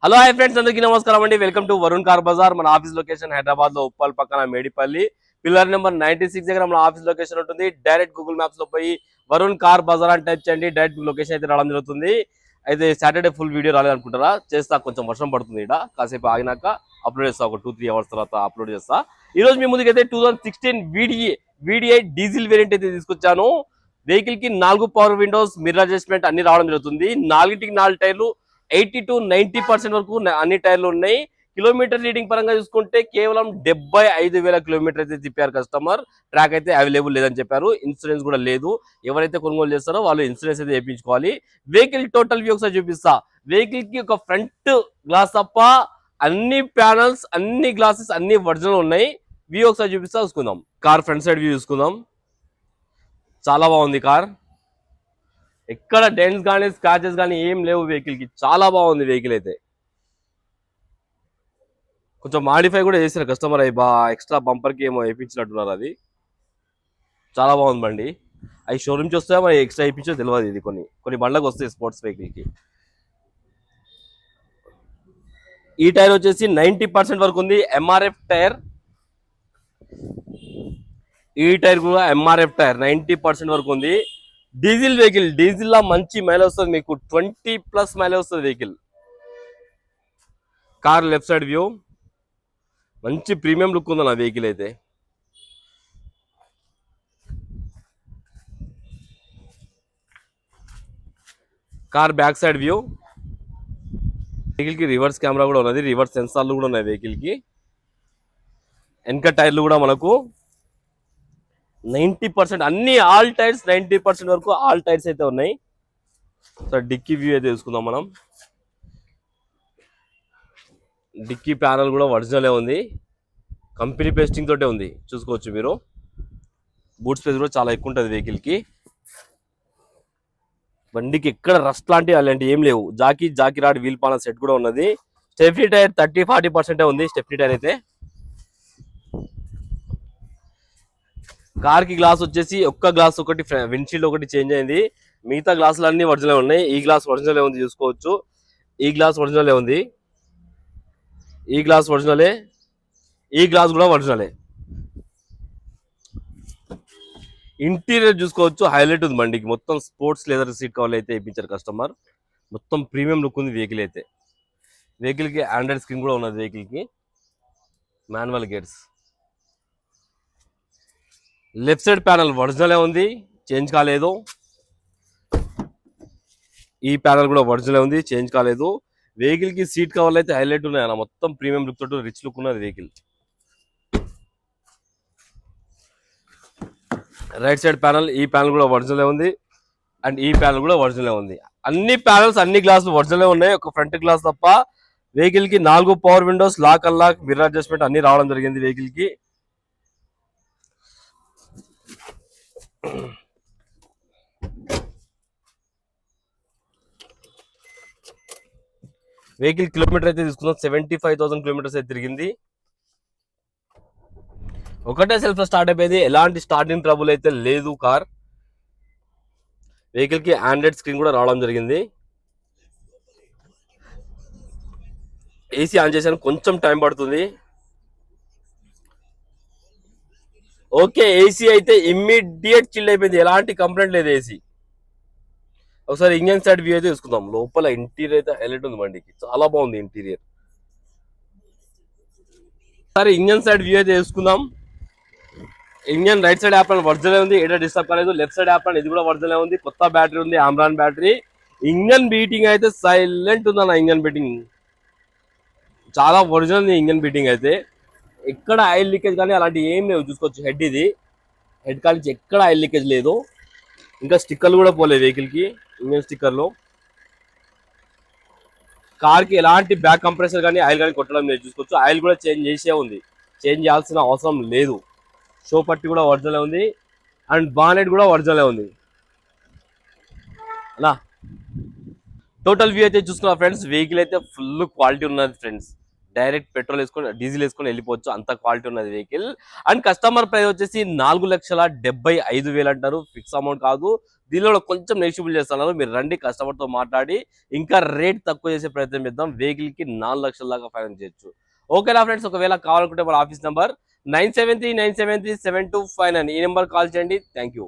Hello hi friends, అందరికీ నమస్కారం అండి. Welcome to Varun car Bazar. మన ఆఫీస్ లొకేషన్ హైదరాబాద్ లో ఉప్పల్ పక్కన మేడిపల్లి పిల్లర్ నెంబర్ 96 దగ్గర మన ఆఫీస్ లొకేషన్ ఉంటుంది. డైరెక్ట్ గూగుల్ మ్యాప్స్ లో పోయి వరుణ్ కార్ బజార్ అని టైప్ చేయండి, డైరెక్ట్ లొకేషన్ అయితే రావడం జరుగుతుంది. అయితే సాటర్డే ఫుల్ వీడియో రాలేదనుకుంటారా? చేస్తా, కొంచెం వర్షం పడుతుంది ఇక్కడ, కాసేపు ఆగినాక అప్లోడ్ చేస్తా. ఒక 2-3 అవర్స్ తర్వాత అప్లోడ్ చేస్తా. ఈ రోజు మీ ముందుకైతే 2016 VDI డీజిల్ వేరియంట్ అయితే తీసుకొచ్చాను. వెహికల్ కి 4 పవర్ విండోస్, మిర్రర్ అడ్జస్ట్మెంట్ అన్ని రావడం జరుగుతుంది. 4 టైర్లు 80 to 90% వరకు అన్ని టైర్లు ఉన్నాయి. కిలోమీటర్ రీడింగ్ పరంగా చూసుకుంటే కేవలం 75,000 కిలోమీటర్ అయితే తిప్పారు కస్టమర్. ట్రాక్ అయితే అవైలబుల్ లేదని చెప్పారు. ఇన్సూరెన్స్ కూడా లేదు. ఎవరైతే కొనుగోలు చేస్తారో వాళ్ళు ఇన్సూరెన్స్ అయితే వేయించుకోవాలి. వెహికల్ టోటల్ వ్యూ ఒకసారి చూపిస్తా. వెహికల్ కి ఒక ఫ్రంట్ గ్లాస్ తప్ప అన్ని ప్యానల్స్, అన్ని గ్లాసెస్ అన్ని ఒరిజినల్ ఉన్నాయి. వ్యూ ఒకసారి చూపిస్తా, చూసుకుందాం. కార్ ఫ్రంట్ సైడ్ వ్యూ చూసుకుందాం. చాలా బాగుంది కార్. ఎక్కడ డెంట్స్ కానీ స్క్రాచెస్ కానీ ఏం లేవు వెహికల్ కి. చాలా బాగుంది వెహికల్ అయితే. కొంచెం మాడిఫై కూడా చేసిన కస్టమర్ అయి ఎక్స్ట్రా బంపర్ కి ఏమో వేయించినట్టున్నారు. అది చాలా బాగుంది బండి. అవి షోరూమ్ నుంచి వస్తే మరి ఎక్స్ట్రా వేయించో తెలియదు. ఇది కొన్ని బండ్లకు వస్తాయి స్పోర్ట్స్ వెహికల్ కి. ఈ టైర్ వచ్చేసి 90% వరకు ఉంది. MRF tyre. ఈ టైర్ కూడా ఎంఆర్ఎఫ్ టైర్ 90% వరకు ఉంది. డీజిల్ వెహికల్, డీజిల్ లా మంచి మైలేజ్ వస్తుంది మీకు. 20+ మైలేజ్ వస్తుంది vehicle. Car left side view మంచి ప్రీమియం లుక్ ఉంది నా వెహికల్ అయితే. Car back side view. Vehicle కి రివర్స్ కెమెరా కూడా ఉన్నది, రివర్స్ సెన్సార్లు కూడా ఉన్నాయి వెహికల్ కి. వెనక టైర్లు కూడా మనకు 90% అన్ని ఆల్ టైర్స్ 90% వరకు ఆల్ టైర్స్ అయితే ఉన్నాయి. సో డిక్కీ వ్యూ అయితే చూసుకుందాం మనం. డిక్కీ ప్యానల్ కూడా ఒరిజినలే ఉంది, కంపెనీ పేస్టింగ్ తోటే ఉంది, చూసుకోవచ్చు మీరు. బూట్ స్పేస్ కూడా చాలా ఎక్కువ ఉంటుంది వెహికల్ కి. బండికి ఎక్కడ రస్ట్ అలాంటివి ఏం లేవు. జాకీ రాడ్ వీల్ పానల్ సెట్ కూడా ఉన్నది. స్టెఫ్నీ టైర్ 30-40% ఉంది స్టెఫ్నీ టైర్ అయితే. కార్ కి గ్లాస్ వచ్చేసి ఒక్క గ్లాస్ ఒకటి విండ్షీల్డ్ ఒకటి చేంజ్ అయింది. మిగతా గ్లాసులు అన్ని ఒరిజినల్ ఉన్నాయి. ఈ గ్లాస్ ఒరిజినలే ఉంది, చూసుకోవచ్చు. ఈ గ్లాస్ ఒరిజినలే ఉంది, ఈ గ్లాస్ ఒరిజినలే, ఈ గ్లాస్ కూడా ఒరిజినలే. ఇంటీరియర్ చూసుకోవచ్చు, హైలైట్ ఉంది బండికి. మొత్తం స్పోర్ట్స్ లెదర్ సీట్ కవర్ అయితే ఇప్పించారు కస్టమర్. మొత్తం ప్రీమియం లుక్ ఉంది వెహికల్ అయితే. వెహికల్ కి ఆండ్రాయిడ్ స్క్రీన్ కూడా ఉన్నది. వెహికల్ కి manual gates. Left side panel ఒరిజినలే ఉంది, చేంజ్ కాలేదు. ఈ ప్యానల్ కూడా ఒరిజినల్ ఉంది, చేంజ్ కాలేదు. వెహికల్ కి సీట్ కవర్లు అయితే హైలైట్ ఉన్నాయి అన్న. మొత్తం ప్రీమియం లుక్ తోటి రిచ్ లుక్ ఉన్నది వెహికల్. రైట్ సైడ్ ప్యానల్, ఈ ప్యానల్ కూడా ఒరిజినలే ఉంది, అండ్ ఈ ప్యానల్ కూడా ఒరిజినలే ఉంది. అన్ని ప్యానల్స్ అన్ని గ్లాసులు ఒరిజినలే ఉన్నాయి, ఒక ఫ్రంట్ గ్లాస్ తప్ప. వెహికల్ కి 4 power windows, lock unlock, mirror adjustment అన్ని రావడం జరిగింది వెహికల్ కి. వెహికల్ కిలోమీటర్ అయితే తీసుకుందాం. 75,000 కిలోమీటర్స్ అయితే తిరిగింది. ఒకటే సెల్ఫ్ స్టార్ట్ అయిపోయింది, ఎలాంటి స్టార్టింగ్ ట్రబుల్ అయితే లేదు కార్. వెహికల్ కి ఆండ్రాయిడ్ స్క్రీన్ కూడా రావడం జరిగింది. ఏసీ ఆన్ చేశాను, కొంచెం టైం పడుతుంది. ఓకే, ఏసీ అయితే ఇమ్మీడియట్ చిల్ అయిపోయింది, ఎలాంటి కంప్లైంట్ లేదు ఏసీ. ఒకసారి ఇంజన్ సైడ్ వ్యూ అయితే చూసుకుందాం. లోపల ఇంటీరియర్ అయితే హైలైట్ ఉంది బండికి, చాలా బాగుంది ఇంటీరియర్. సరే, ఇంజన్ సైడ్ వ్యూ అయితే చూసుకుందాం. Engine right side app original ఉంది, ఏదో డిస్టర్బ్ కాలేదు. లెఫ్ట్ సైడ్ యాప్ ఇది కూడా ఒరిజినల్ ఉంది, కొత్త బ్యాటరీ ఉంది, ఆమ్రాన్ బ్యాటరీ. ఇంజన్ బీటింగ్ అయితే సైలెంట్ ఉంది అన్న. ఇంజన్ బీటింగ్ చాలా ఒరిజినల్ ఇంజన్ బీటింగ్ అయితే. ఎక్కడ ఆయిల్ లీకేజ్ కానీ అలాంటి ఏం లేవు, చూసుకోవచ్చు. హెడ్ ఇది, హెడ్ కాల్ నుంచి ఎక్కడ ఆయిల్ లీకేజ్ లేదు. ఇంకా స్టిక్కర్లు కూడా పోలేదు వెహికల్ కి, ఇంజన్ స్టిక్కర్లు. కార్ కి ఎలాంటి బ్యాక్ కంప్రెసర్ కానీ ఆయిల్ కానీ కొట్టడం లేదు, చూసుకోవచ్చు. ఆయిల్ కూడా చేంజ్ చేసే ఉంది, చేంజ్ చేయాల్సిన అవసరం లేదు. షో పట్టి కూడా ఒరిజినల్ ఉంది, అండ్ బానెట్ కూడా ఒరిజినల్ ఉంది అలా. టోటల్ వ్యూ అయితే చూసుకున్నా ఫ్రెండ్స్. వెహికల్ అయితే ఫుల్ క్వాలిటీ ఉన్నది ఫ్రెండ్స్. డైరెక్ట్ పెట్రోల్ వేసుకొని డీజిల్ వేసుకొని వెళ్ళిపోవచ్చు, అంత క్వాలిటీ ఉన్నది వెహికల్. అండ్ కస్టమర్ ప్రైస్ వచ్చేసి 4,75,000 అంటారు, ఫిక్స్ అమౌంట్ కాదు. దీనిలో కూడా కొంచెం నెగిషియబుల్ చేస్తున్నారు, మీరు రండి కస్టమర్ తో మాట్లాడి ఇంకా రేట్ తక్కువ చేసే ప్రయత్నం చేద్దాం. వెహికల్ కి 4 లక్షల దాకా ఫైనాన్స్ చేయొచ్చు. ఓకేనా ఫ్రెండ్స్, ఒకవేళ కావాలనుకుంటే మన ఆఫీస్ నెంబర్ 9739737259 ఈ నెంబర్ కాల్ చేయండి. Thank you.